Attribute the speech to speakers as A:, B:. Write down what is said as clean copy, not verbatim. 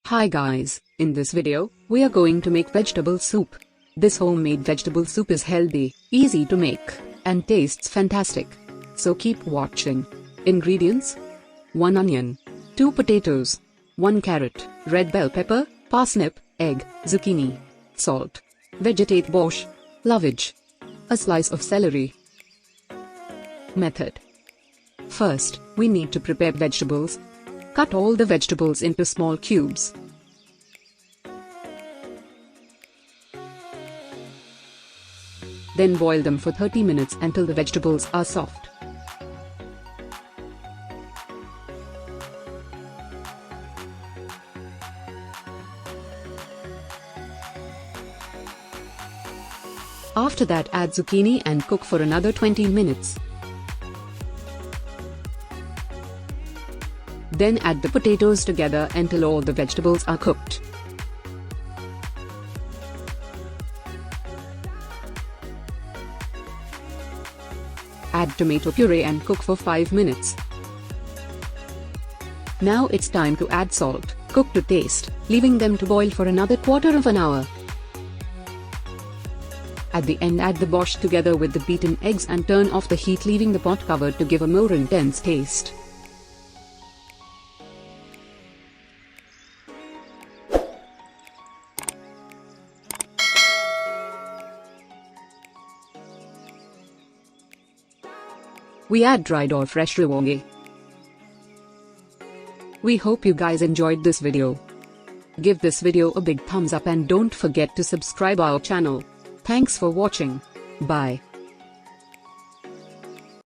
A: Hi guys, in this video, we are going to make vegetable soup. This homemade vegetable soup is healthy, easy to make, and tastes fantastic. So keep watching. Ingredients: 1 onion, 2 potatoes, 1 carrot, red bell pepper, parsnip, egg, zucchini, salt, vegetate borsch, lovage, a slice of celery. Method: first, we need to prepare vegetables. Cut all the vegetables into small cubes. Then boil them for 30 minutes until the vegetables are soft. After that, add zucchini and cook for another 20 minutes. Then add the potatoes together until all the vegetables are cooked. Add tomato puree and cook for 5 minutes. Now it's time to add salt, cook to taste, leaving them to boil for another quarter of an hour. At the end, add the borsch together with the beaten eggs and turn off the heat, leaving the pot covered to give a more intense taste. We add dried or fresh lovage. We hope you guys enjoyed this video. Give this video a big thumbs up and don't forget to subscribe our channel. Thanks for watching. Bye.